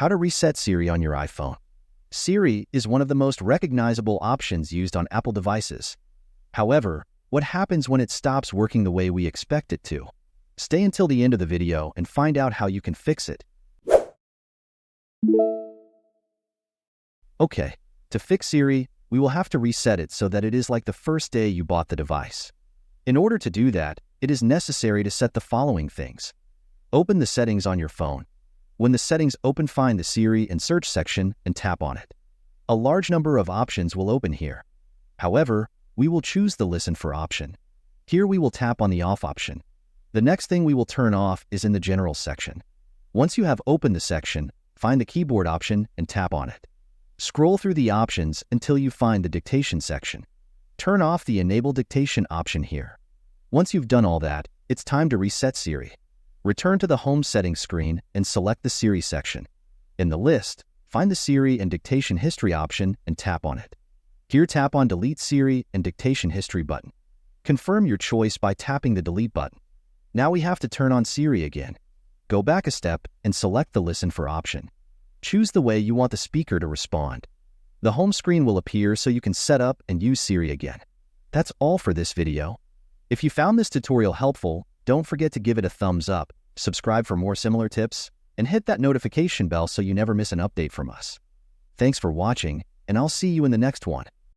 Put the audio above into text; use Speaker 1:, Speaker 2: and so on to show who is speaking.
Speaker 1: How to reset Siri on your iPhone. Siri is one of the most recognizable options used on Apple devices. However, what happens when it stops working the way we expect it to? Stay until the end of the video and find out how you can fix it. Okay, to fix Siri, we will have to reset it so that it is like the first day you bought the device. In order to do that, it is necessary to set the following things. Open the settings on your phone. When the settings open, find the Siri and search section and tap on it. A large number of options will open here. However, we will choose the Listen for option. Here we will tap on the Off option. The next thing we will turn off is in the General section. Once you have opened the section, find the Keyboard option and tap on it. Scroll through the options until you find the Dictation section. Turn off the Enable Dictation option here. Once you've done all that, it's time to reset Siri. Return to the Home Settings screen and select the Siri section. In the list, find the Siri and Dictation History option and tap on it. Here tap on Delete Siri and Dictation History button. Confirm your choice by tapping the Delete button. Now we have to turn on Siri again. Go back a step and select the Listen for option. Choose the way you want the speaker to respond. The home screen will appear so you can set up and use Siri again. That's all for this video. If you found this tutorial helpful, don't forget to give it a thumbs up, subscribe for more similar tips, and hit that notification bell so you never miss an update from us. Thanks for watching, and I'll see you in the next one.